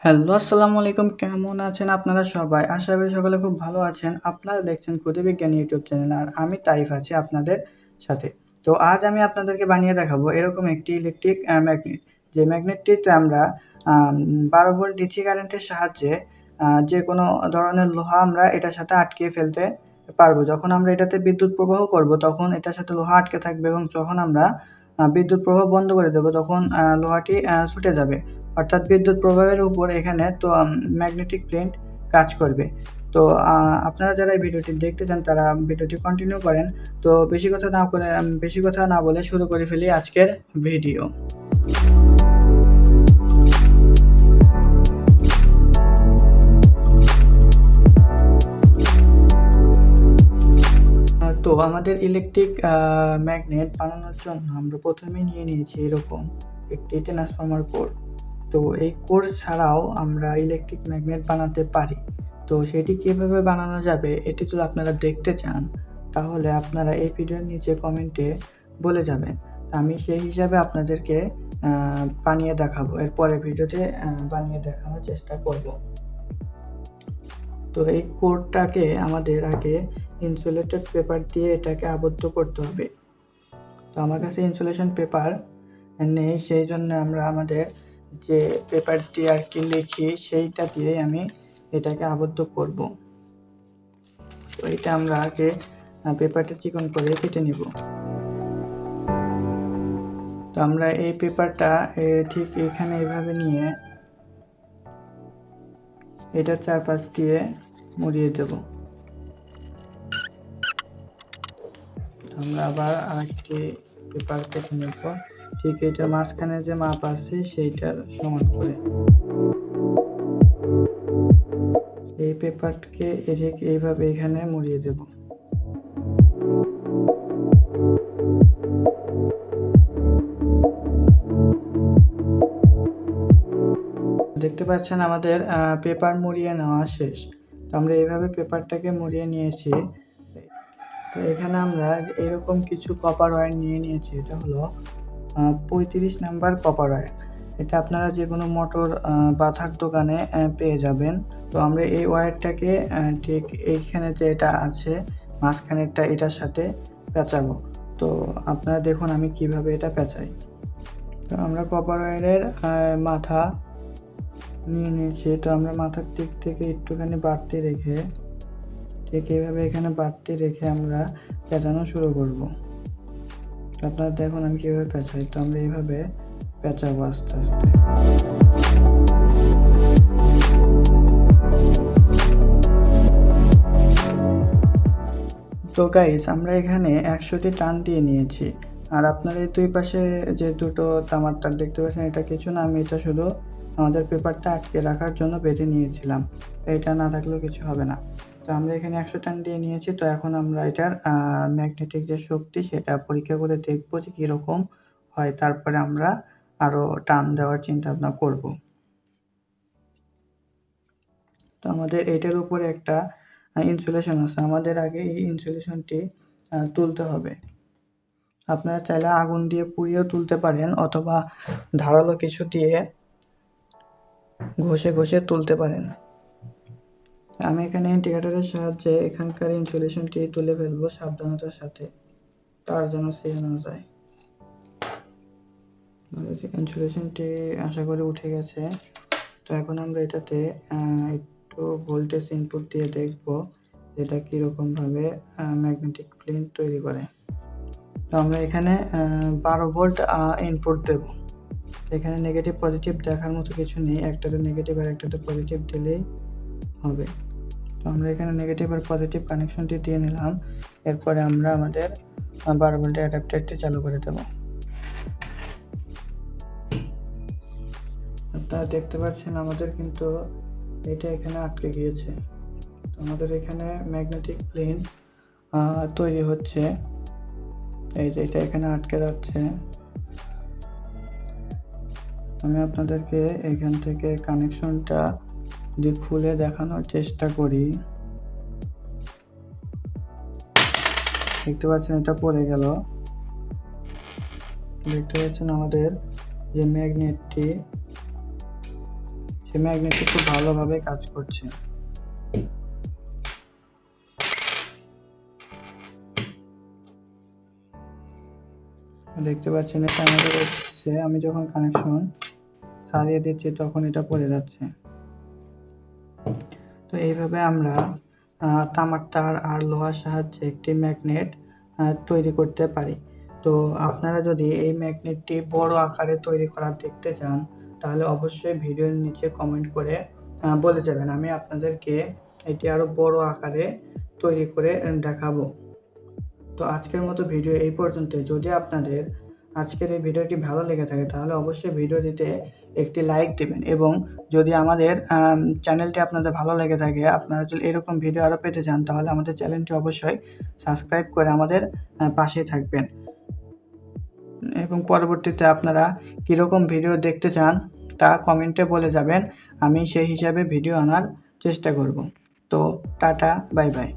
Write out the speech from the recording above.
Hello, আসসালামু আলাইকুম। কেমন আছেন আপনারা সবাই? আশা করি সকলে খুব ভালো আছেন। আপনারা দেখছেন ক্ষুদে বিজ্ঞানী ইউটিউব চ্যানেল আর আমি তারিফ আছি আপনাদের সাথে। তো আজ আমি আপনাদেরকে বানিয়ে দেখাবো এরকম একটি ইলেকট্রিক ম্যাগনেট। যে ম্যাগনেটটিতে আমরা ১২ ভোল্ট ডিসি কারেন্টের সাহায্যে যেকোনো ধরনের লোহা আমরা এটার সাথে আটকিয়ে ফেলতে পারবো। যখন আমরা এটাতে বিদ্যুৎ প্রবাহ করব তখন এটার সাথে লোহা আটকে থাকবে এবং যখন আমরা বিদ্যুৎ প্রবাহ বন্ধ করে দেব তখন লোহাটি ছুটে যাবে। অর্থাৎ বিদ্যুৎ প্রবাহের উপর এখানে তো ম্যাগনেটিক ফিল্ড কাজ করবে। তো আপনারা যারা এই ভিডিওটি দেখতে চান তারা ভিডিওটি কন্টিনিউ করেন। তো বেশি কথা না বলে শুরু করে ফেলি আজকের ভিডিও। তো আমাদের ইলেকট্রিক ম্যাগনেট বানানোর জন্য আমরা প্রথমেই নিয়ে নিয়েছি এরকম একটি ট্রান্সফরমার কোর। তো এই কোর ছাড়াও আমরা ইলেকট্রিক ম্যাগনেট বানাতে পারি। তো সেটি কীভাবে বানানো যাবে এটি যদি আপনারা দেখতে চান তাহলে আপনারা এই ভিডিওর নিচে কমেন্টে বলে যাবেন। আমি সেই হিসাবে আপনাদেরকে বানিয়ে দেখাবো। এর পরের ভিডিওতে বানিয়ে দেখানোর চেষ্টা করব। তো এই কোরটাকে আমাদের আগে ইনসুলেটেড পেপার দিয়ে এটাকে আবদ্ধ করতে হবে। তো আমার কাছে ইনসুলেশন পেপার নেই, সেই জন্য আমরা আমাদের যে পেপার দিয়ে আর কি লিখি সেইটা দিয়ে আমি এটাকে আবদ্ধ করব। তো এটা আমরা আগে পেপারটা চিকন করে কেটে নিব। তো আমরা এই পেপারটা ঠিক এখানে এভাবে নিয়ে এটার চারপাশ দিয়ে মুড়িয়ে দেব। আমরা আবার আরেকটি পেপার কেটে নেব ঠিক এটার মাঝখানে যে মাপ আছে সেইটার সমান করে। এই পেপারকে এইভাবে এখানে মুড়িয়ে দেব। দেখতে পাচ্ছেন আমাদের পেপার মুড়িয়ে নেওয়া শেষ। তো আমরা এইভাবে পেপারটাকে মুড়িয়ে নিয়েছি। তো এখানে আমরা এরকম কিছু কপার ওয়্যার নিয়ে নিয়েছি। এটা হলো 35 নাম্বার কপার ওয়্যার। এটা আপনারা যে কোনো মোটর বাঁধার দোকানে পেয়ে যাবেন। তো আমরা এই ওয়্যারটাকে ঠিক এইখানে যে এটা আছে মাঝখানেরটা এটার সাথে পেঁচাবো। তো আপনারা দেখুন আমি কিভাবে এটা পেঁচাই। তো আমরা কপার ওয়্যারের মাথা নিয়ে নিয়েছি। তো আমরা মাথার দিক থেকে একটুখানি বাড়তি রেখে ঠিক এইভাবে এখানে বাড়তি রেখে আমরা পেঁচানো শুরু করব। তো আপনারা দেখুন আমি কীভাবে পেঁচাই। তো আমরা এইভাবে পেঁচাবো আস্তে আস্তে। তো গাইস আমরা এখানে 100টি টান দিয়ে নিয়েছি। আর আপনারা এই দুই পাশে যে দুটো তামার তার দেখতে পাচ্ছেন এটা কিছু না, আমি এটা শুধু আমাদের পেপারটা আটকে রাখার জন্য বেঁধে নিয়েছিলাম। এটা না থাকলেও কিছু হবে না। তো আমরা এখানে 100 টান দিয়ে নিয়েছি। তো এখন আমরা এটার ম্যাগনেটিক যে শক্তি সেটা পরীক্ষা করে দেখব যে কীরকম হয়, তারপরে আমরা আরও টান দেওয়ার চিন্তা ভাবনা করব। তো আমাদের এটার উপরে একটা ইনসুলেশন আছে, আমাদের আগে এই ইনসুলেশনটি তুলতে হবে। আপনারা চাইলে আগুন দিয়ে পুড়িয়েও তুলতে পারেন অথবা ধারালো কিছু দিয়ে ঘষে ঘষে তুলতে পারেন। আমি এখানে ইন্ডিকেটরের সাহায্যে এখানকার ইনসুলেশনটি তুলে ফেলবো সাবধানতার সাথে, তার যেন ছিঁড়ে না যায়। ইনসুলেশনটি আশা করি উঠে গেছে। তো এখন আমরা এটাতে একটু ভোল্টেজ ইনপুট দিয়ে দেখব এটা কীরকমভাবে ম্যাগনেটিক ফিল্ড তৈরি করে। তো আমরা এখানে 12 ভোল্ট ইনপুট দেব। এখানে নেগেটিভ পজিটিভ দেখার মতো কিছু নেই, একটাতে নেগেটিভ আর একটাতে পজিটিভ দিলেই হবে। তো আমরা এখানে নেগেটিভ আর পজিটিভ কানেকশনটি দিয়ে নিলাম। এরপরে আমরা আমাদের 12 ভোল্টের অ্যাডাপ্টারটি চালু করে দেব। আপনারা দেখতে পাচ্ছেন আমাদের কিন্তু এটা এখানে আটকে গিয়েছে। আমাদের এখানে ম্যাগনেটিক ফিল্ড তৈরি হচ্ছে। এই যে এটা এখানে আটকে যাচ্ছে। আমি আপনাদেরকে এখান থেকে কানেকশনটা যদি খুলে দেখানোর চেষ্টা করি, দেখতে পাচ্ছেন এটা পড়ে গেল। দেখতে পাচ্ছেন আমাদের যে ম্যাগনেটটি সেই ম্যাগনেটটি খুব ভালোভাবে কাজ করছে। দেখতে পাচ্ছেন এটা আমাদের হচ্ছে, আমি যখন কানেকশন সারিয়ে দিচ্ছি তখন এটা পড়ে যাচ্ছে। তো এইভাবে আমরা তামার তার আর লোহার সাহায্যে একটি ম্যাগনেট তৈরি করতে পারি। তো আপনারা যদি এই ম্যাগনেটটি বড় আকারে তৈরি করা দেখতে চান তাহলে অবশ্যই ভিডিওর নিচে কমেন্ট করে বলে যাবেন, আমি আপনাদেরকে এটি আরও বড় আকারে তৈরি করে দেখাবো। তো আজকের মতো ভিডিও এই পর্যন্তই। যদি আপনাদের আজকের এই ভিডিওটি ভালো লেগে থাকে তাহলে অবশ্যই ভিডিওটিতে একটি লাইক দেবেন, এবং যদি আমাদের চ্যানেলটি আপনাদের ভালো লেগে থাকে, আপনারা যদি এরকম ভিডিও আরও পেতে চান তাহলে আমাদের চ্যানেলটি অবশ্যই সাবস্ক্রাইব করে আমাদের পাশেই থাকবেন, এবং পরবর্তীতে আপনারা কীরকম ভিডিও দেখতে চান তা কমেন্টে বলে যাবেন, আমি সেই হিসাবে ভিডিও আনার চেষ্টা করব। তো টাটা, বাই বাই।